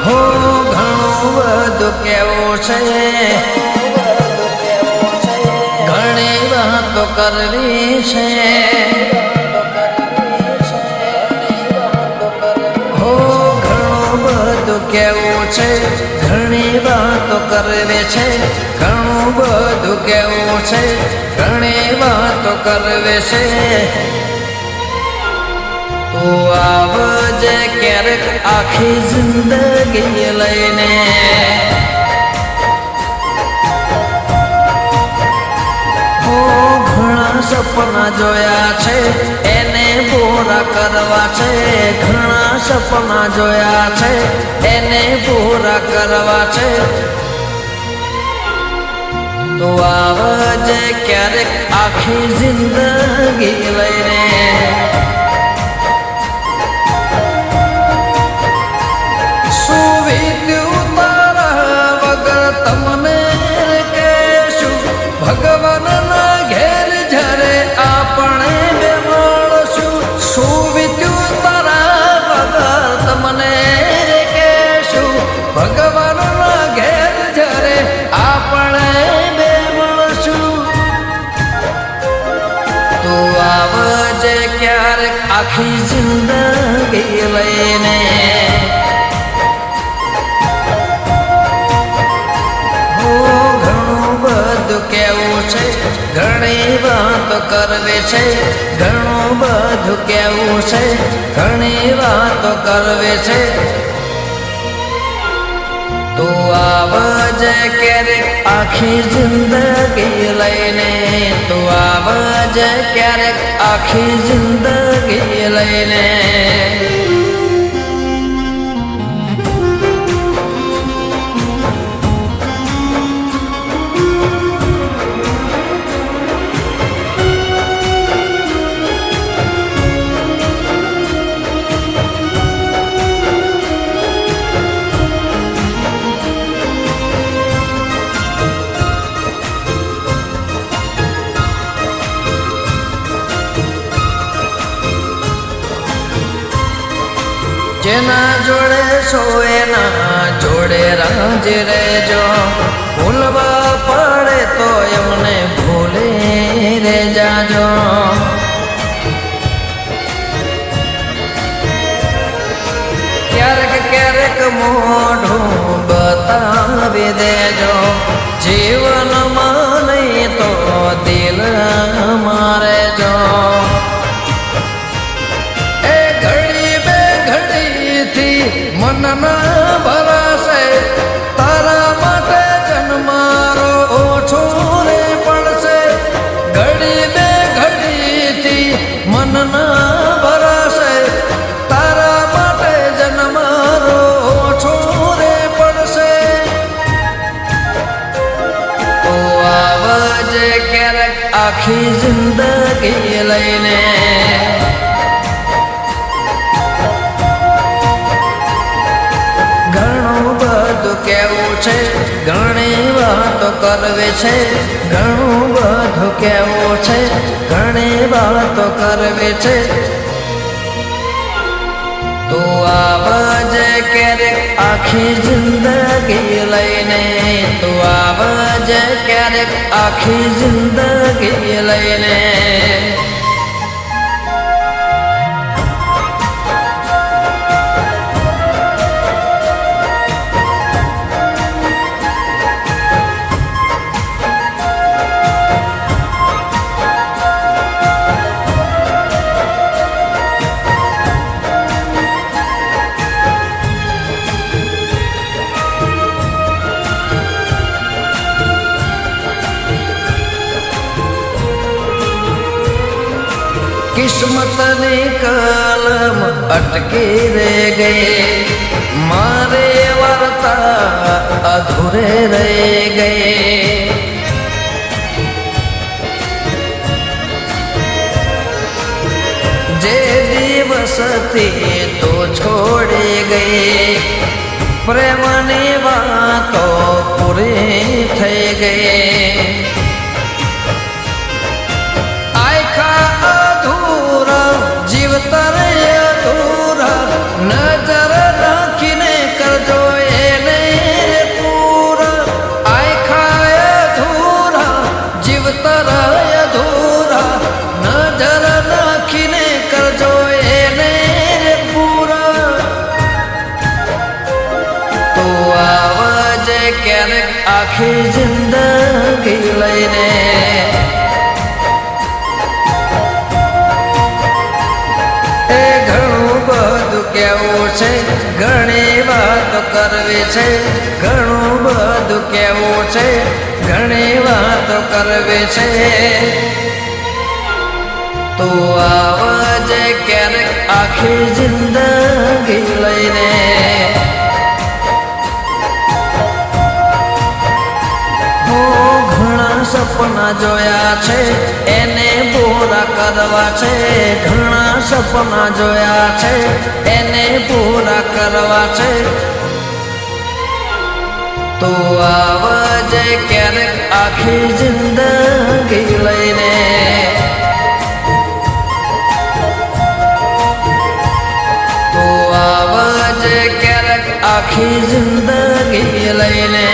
હો ઘણું બધું કેવું છે, ઘણી વાતો કરવી છે, હો ઘણું બધું કેવું છે, ઘણી વાતો કરવી છે, ઘણું બધું કેવું છે, ઘણી વાતો કરવી છે. તો આવજે ક્યારેક આખી જિંદગી લઈને, હો ઘણા સપના જોયા છે એને પૂરા કરવા છે, ઘણા સપના જોયા છે એને પૂરા કરવા છે. તો આવજે ક્યારેક આખી જિંદગી લઈને, ભગવાનના ઘેર જ્યારે આપણે બે મળશું, શું વીત્યું તારા વગર તમને કહેશું. ભગવાનના ઘેર જ્યારે આપણે બે મળશું, તો આવજે ક્યારેક આખી જિંદગી લઈને, કેવું છે ઘણી વાતો કરવી છે, ઘણું બધું કેવું છે, ઘણી વાતો કરવી છે. તો આવજે ક્યારેક આખી જિંદગી લઈને, તો આવજે ક્યારેક આખી જિંદગી લઈને. જેના જોડે છો એના જોડે રાજી રહેજો, ભૂલવા પડે તો એમને ભૂલી રે જાજો. ક્યારેક ક્યારેક મોઢું બતાવી દેજો, જીવનમાં નહીં તો દિલ મારે જો. મનના ભરાશે તારા માટે જન્મારો ઓછો રે પડશે, ઘડી બે ઘડીથી મનના ભરાશે તારા માટે જન્મારો ઓછો રે પડશે. તો આવજે ક્યારેક આખી જિંદગી લઈને, કેવું છે ઘણી વાતો કરવી છે, ઘણું બધું કેવું છે, ઘણી વાતો કરવી છે. તો આવજે ક્યારેક આખી જિંદગી લઈને, તો આવજે ક્યારેક આખી જિંદગી લઈને. કિસ્મતની કલમ અટકી રે ગઈ, મારે વાર્તા અધૂરે રહી ગઈ. જે દિવસથી તો છોડી ગઈ, પ્રેમની વાતો પૂરી થઈ ગઈ. જીવતર અધૂરા નજર રાખીને કરજો ક્યારેક આખી જિંદગી લઈને એ ઘણું બધું કેવું છે, ઘણી વાતો કરવી છે, ઘણું બધું કેવું છે, ઘણી વાતો કરવી છે. તો આવજે ક્યારેક આખી જિંદગી લઈને સપના જોયા છે એને પૂરા કરવા છે, ઘણા સપના જોયા છે એને પૂરા કરવા છે. તો આવજે ક્યારેક આખી જિંદગી લઈને તો આવજે ક્યારેક આખી જિંદગી લઈને